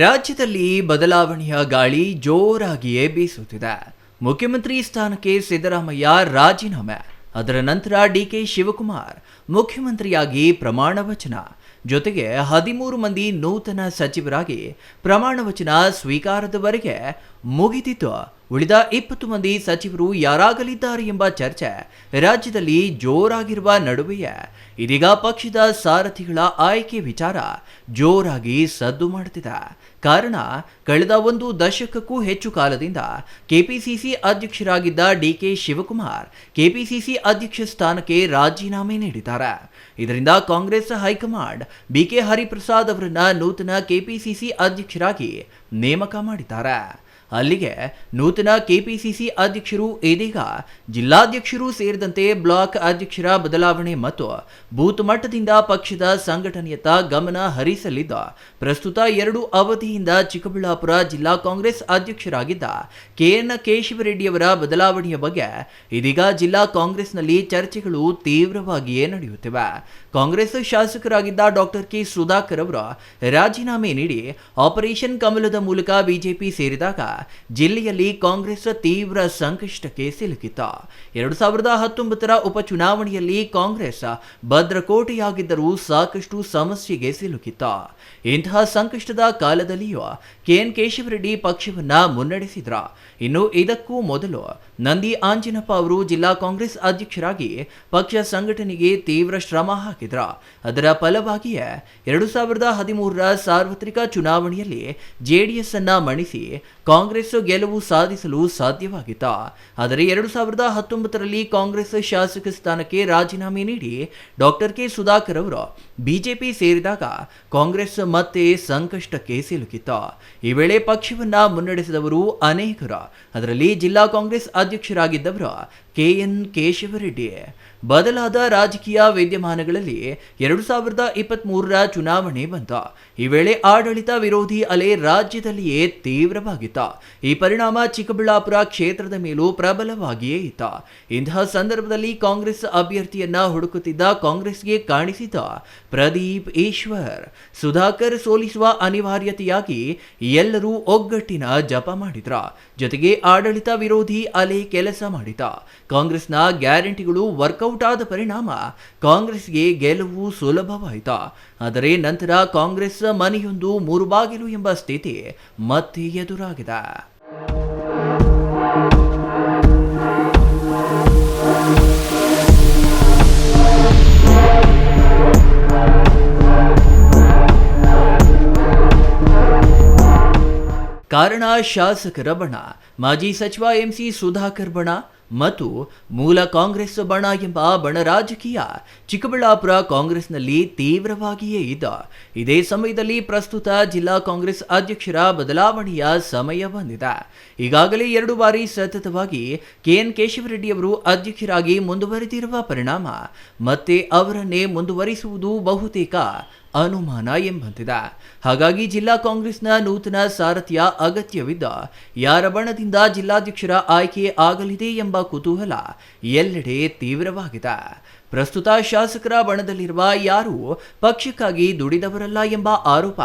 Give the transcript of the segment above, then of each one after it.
ರಾಜ್ಯದಲ್ಲಿ ಬದಲಾವಣೆಯ ಗಾಳಿ ಜೋರಾಗಿಯೇ ಬೀಸುತ್ತಿದೆ. ಮುಖ್ಯಮಂತ್ರಿ ಸ್ಥಾನಕ್ಕೆ ಸಿದ್ದರಾಮಯ್ಯ ರಾಜೀನಾಮೆ, ಅದರ ನಂತರ ಡಿಕೆ ಶಿವಕುಮಾರ್ ಮುಖ್ಯಮಂತ್ರಿಯಾಗಿ ಪ್ರಮಾಣ ವಚನ, ಜೊತೆಗೆ 13 ಮಂದಿ ನೂತನ ಸಚಿವರಾಗಿ ಪ್ರಮಾಣ ವಚನ ಸ್ವೀಕಾರದವರೆಗೆ ಮುಗಿದಿತ್ತು. ಉಳಿದ 20 ಮಂದಿ ಸಚಿವರು ಯಾರಾಗಲಿದ್ದಾರೆ ಎಂಬ ಚರ್ಚೆ ರಾಜ್ಯದಲ್ಲಿ ಜೋರಾಗಿರುವ ನಡುವೆಯೇ ಇದೀಗ ಪಕ್ಷದ ಸಾರಥಿಗಳ ಆಯ್ಕೆ ವಿಚಾರ ಜೋರಾಗಿ ಸದ್ದು ಮಾಡುತ್ತಿದೆ. ಕಾರಣ, ಕಳೆದ 1 ದಶಕಕ್ಕೂ ಹೆಚ್ಚು ಕಾಲದಿಂದ ಕೆಪಿಸಿಸಿ ಅಧ್ಯಕ್ಷರಾಗಿದ್ದ ಡಿಕೆ ಶಿವಕುಮಾರ್ ಕೆಪಿಸಿಸಿ ಅಧ್ಯಕ್ಷ ಸ್ಥಾನಕ್ಕೆ ರಾಜೀನಾಮೆ ನೀಡಿದ್ದಾರೆ. ಇದರಿಂದ ಕಾಂಗ್ರೆಸ್ ಹೈಕಮಾಂಡ್ ಬಿಕೆ ಹರಿಪ್ರಸಾದ್ ಅವರನ್ನ ನೂತನ ಕೆಪಿಸಿಸಿ ಅಧ್ಯಕ್ಷರಾಗಿ ನೇಮಕ ಮಾಡಿದ್ದಾರೆ. ಅಲ್ಲಿಗೆ ನೂತನ ಕೆಪಿಸಿಸಿ ಅಧ್ಯಕ್ಷರು ಇದೀಗ ಜಿಲ್ಲಾಧ್ಯಕ್ಷರು ಸೇರಿದಂತೆ ಬ್ಲಾಕ್ ಅಧ್ಯಕ್ಷರ ಬದಲಾವಣೆ ಮತ್ತು ಬೂತ್ ಮಟ್ಟದಿಂದ ಪಕ್ಷದ ಸಂಘಟನೆಯತ್ತ ಗಮನ ಹರಿಸಲಿದ್ದ ಪ್ರಸ್ತುತ 2 ಅವಧಿಯಿಂದ ಚಿಕ್ಕಬಳ್ಳಾಪುರ ಜಿಲ್ಲಾ ಕಾಂಗ್ರೆಸ್ ಅಧ್ಯಕ್ಷರಾಗಿದ್ದ ಕೆಎನ್ ಕೇಶವರೆಡ್ಡಿಯವರ ಬದಲಾವಣೆಯ ಬಗ್ಗೆ ಇದೀಗ ಜಿಲ್ಲಾ ಕಾಂಗ್ರೆಸ್ನಲ್ಲಿ ಚರ್ಚೆಗಳು ತೀವ್ರವಾಗಿಯೇ ನಡೆಯುತ್ತಿವೆ. ಕಾಂಗ್ರೆಸ್ ಶಾಸಕರಾಗಿದ್ದ ಡಾಕ್ಟರ್ ಕೆ ಸುಧಾಕರ್ ಅವರು ರಾಜೀನಾಮೆ ನೀಡಿ ಆಪರೇಷನ್ ಕಮಲದ ಮೂಲಕ ಬಿಜೆಪಿ ಸೇರಿದಾಗ ಜಿಲ್ಲೆಯಲ್ಲಿ ಕಾಂಗ್ರೆಸ್ ತೀವ್ರ ಸಂಕಷ್ಟಕ್ಕೆ ಸಿಲುಕಿತ್ತು. 2019ರ ಉಪಚುನಾವಣೆಯಲ್ಲಿ ಕಾಂಗ್ರೆಸ್ ಭದ್ರಕೋಟೆಯಾಗಿದ್ದರೂ ಸಾಕಷ್ಟು ಸಮಸ್ಯೆಗೆ ಸಿಲುಕಿತ್ತು. ಇಂತಹ ಸಂಕಷ್ಟದ ಕಾಲದಲ್ಲಿಯೂ ಕೆಎನ್ ಕೇಶವರೆಡ್ಡಿ ಪಕ್ಷವನ್ನ ಮುನ್ನಡೆಸಿದ್ರು. ಇನ್ನು ಇದಕ್ಕೂ ಮೊದಲು ನಂದಿ ಆಂಜಿನಪ್ಪ ಅವರು ಜಿಲ್ಲಾ ಕಾಂಗ್ರೆಸ್ ಅಧ್ಯಕ್ಷರಾಗಿ ಪಕ್ಷ ಸಂಘಟನೆಗೆ ತೀವ್ರ ಶ್ರಮ ಹಾಕಿದ್ರು. ಅದರ ಫಲವಾಗಿಯೇ 2013ರ ಸಾರ್ವತ್ರಿಕ ಚುನಾವಣೆಯಲ್ಲಿ ಜೆಡಿಎಸ್ ಅನ್ನ ಮಣಿಸಿ ಕಾಂಗ್ರೆಸ್ ಗೆಲುವು ಸಾಧಿಸಲು ಸಾಧ್ಯವಾಗಿತ್ತು. ಆದರೆ 2019ರಲ್ಲಿ ಕಾಂಗ್ರೆಸ್ ಶಾಸಕ ಸ್ಥಾನಕ್ಕೆ ರಾಜೀನಾಮೆ ನೀಡಿ ಡಾಕ್ಟರ್ ಕೆ ಸುಧಾಕರ್ ಅವರು ಬಿಜೆಪಿ ಸೇರಿದಾಗ ಕಾಂಗ್ರೆಸ್ ಮತ್ತೆ ಸಂಕಷ್ಟಕ್ಕೆ ಸಿಲುಕಿತ್ತು. ಈ ವೇಳೆ ಪಕ್ಷವನ್ನ ಮುನ್ನಡೆಸಿದವರು ಅನೇಕರು. ಅದರಲ್ಲಿ ಜಿಲ್ಲಾ ಕಾಂಗ್ರೆಸ್ ಅಧ್ಯಕ್ಷರಾಗಿದ್ದವರು ಕೆಎನ್ ಕೇಶವರೆಡ್ಡಿ. ಬದಲಾದ ರಾಜಕೀಯ ವಿದ್ಯಮಾನಗಳಲ್ಲಿ 2023ರ ಚುನಾವಣೆ ಬಂತು. ಈ ವೇಳೆ ಆಡಳಿತ ವಿರೋಧಿ ಅಲೆ ರಾಜ್ಯದಲ್ಲಿಯೇ ತೀವ್ರವಾಗಿತ್ತು. ಈ ಪರಿಣಾಮ ಚಿಕ್ಕಬಳ್ಳಾಪುರ ಕ್ಷೇತ್ರದ ಮೇಲೂ ಪ್ರಬಲವಾಗಿಯೇ ಇತ್ತು. ಇಂತಹ ಸಂದರ್ಭದಲ್ಲಿ ಕಾಂಗ್ರೆಸ್ ಅಭ್ಯರ್ಥಿಯನ್ನ ಹುಡುಕುತ್ತಿದ್ದ ಕಾಂಗ್ರೆಸ್ಗೆ ಕಾಣಿಸಿದ ಪ್ರದೀಪ್ ಈಶ್ವರ್ ಸುಧಾಕರ್ ಸೋಲಿಸುವ ಅನಿವಾರ್ಯತೆಯಾಗಿ ಎಲ್ಲರೂ ಒಗ್ಗಟ್ಟಿನ ಜಪ ಮಾಡಿದ್ರ. ಜೊತೆಗೆ ಆಡಳಿತ ವಿರೋಧಿ ಅಲೆ ಕೆಲಸ ಮಾಡಿದ. ಕಾಂಗ್ರೆಸ್ನ ಗ್ಯಾರಂಟಿಗಳು ವರ್ಕೌಟ್ ಆದ ಪರಿಣಾಮ ಕಾಂಗ್ರೆಸ್ಗೆ ಗೆಲುವು ಸುಲಭವಾಯಿತು. ಆದರೆ ನಂತರ ಕಾಂಗ್ರೆಸ್ ಮನೆಯೊಂದು 3 ಬಾಗಿಲು ಎಂಬ ಸ್ಥಿತಿ ಮತ್ತೆ ಎದುರಾಗಿದೆ. ಕಾರಣ, ಶಾಸಕರ ಬಣ, ಮಾಜಿ ಸಚಿವ ಎಂಸಿ ಸುಧಾಕರ್ ಬಣ ಮತ್ತು ಮೂಲ ಕಾಂಗ್ರೆಸ್ ಬಣ ಎಂಬ ಬಣ ರಾಜಕೀಯ ಚಿಕ್ಕಬಳ್ಳಾಪುರ ಕಾಂಗ್ರೆಸ್ನಲ್ಲಿ ತೀವ್ರವಾಗಿಯೇ ಇದ್ದ. ಇದೇ ಸಮಯದಲ್ಲಿ ಪ್ರಸ್ತುತ ಜಿಲ್ಲಾ ಕಾಂಗ್ರೆಸ್ ಅಧ್ಯಕ್ಷರ ಬದಲಾವಣೆಯ ಸಮಯ ಬಂದಿದೆ. ಈಗಾಗಲೇ 2 ಬಾರಿ ಸತತವಾಗಿ ಕೆಎನ್ ಕೇಶವರೆಡ್ಡಿ ಅವರು ಅಧ್ಯಕ್ಷರಾಗಿ ಮುಂದುವರೆದಿರುವ ಪರಿಣಾಮ ಮತ್ತೆ ಅವರನ್ನೇ ಮುಂದುವರಿಸುವುದು ಬಹುತೇಕ ಅನುಮಾನ ಎಂಬಂತಿದೆ. ಹಾಗಾಗಿ ಜಿಲ್ಲಾ ಕಾಂಗ್ರೆಸ್ನ ನೂತನ ಸಾರಥಿಯ ಅಗತ್ಯವಿದ್ದ. ಯಾರ ಬಣದಿಂದ ಜಿಲ್ಲಾಧ್ಯಕ್ಷರ ಆಯ್ಕೆ ಆಗಲಿದೆ ಎಂಬ ಕುತೂಹಲ ಎಲ್ಲೆಡೆ ತೀವ್ರವಾಗಿದೆ. ಪ್ರಸ್ತುತ ಶಾಸಕರ ಬಣದಲ್ಲಿರುವ ಯಾರೂ ಪಕ್ಷಕ್ಕಾಗಿ ದುಡಿದವರಲ್ಲ ಎಂಬ ಆರೋಪ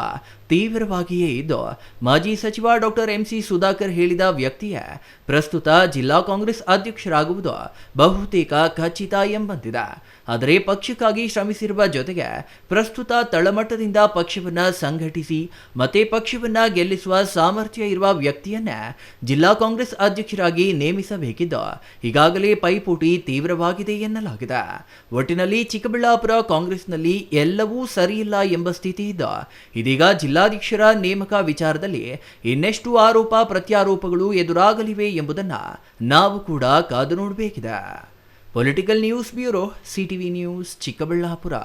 ತೀವ್ರವಾಗಿಯೇ ಇದ್ದು, ಮಾಜಿ ಸಚಿವ ಡಾಕ್ಟರ್ ಎಂಸಿ ಸುಧಾಕರ್ ಹೇಳಿದ ವ್ಯಕ್ತಿಯೇ ಪ್ರಸ್ತುತ ಜಿಲ್ಲಾ ಕಾಂಗ್ರೆಸ್ ಅಧ್ಯಕ್ಷರಾಗುವುದು ಬಹುತೇಕ ಖಚಿತ ಎಂಬಂತಿದೆ. ಆದರೆ ಪಕ್ಷಕ್ಕಾಗಿ ಶ್ರಮಿಸಿರುವ ಜೊತೆಗೆ ಪ್ರಸ್ತುತ ತಳಮಟ್ಟದಿಂದ ಪಕ್ಷವನ್ನ ಸಂಘಟಿಸಿ ಮತ್ತೆ ಪಕ್ಷವನ್ನ ಗೆಲ್ಲಿಸುವ ಸಾಮರ್ಥ್ಯ ಇರುವ ವ್ಯಕ್ತಿಯನ್ನೇ ಜಿಲ್ಲಾ ಕಾಂಗ್ರೆಸ್ ಅಧ್ಯಕ್ಷರಾಗಿ ನೇಮಿಸಬೇಕಿದ್ದು ಈಗಾಗಲೇ ಪೈಪೋಟಿ ತೀವ್ರವಾಗಿದೆ ಎನ್ನಲಾಗಿದೆ. ಒಟ್ಟಿನಲ್ಲಿ ಚಿಕ್ಕಬಳ್ಳಾಪುರ ಕಾಂಗ್ರೆಸ್ನಲ್ಲಿ ಎಲ್ಲವೂ ಸರಿಯಿಲ್ಲ ಎಂಬ ಸ್ಥಿತಿ ಇದ್ದು, ಇದೀಗ ಜಿಲ್ಲಾಧ್ಯಕ್ಷರ ನೇಮಕ ವಿಚಾರದಲ್ಲಿ ಇನ್ನೆಷ್ಟು ಆರೋಪ ಪ್ರತ್ಯಾರೋಪಗಳು ಎದುರಾಗಲಿವೆ ಎಂಬುದನ್ನ ನಾವು ಕೂಡ ಕಾದು ನೋಡಬೇಕಿದೆ. Political news bureau, CTV news, Chikkaballapur.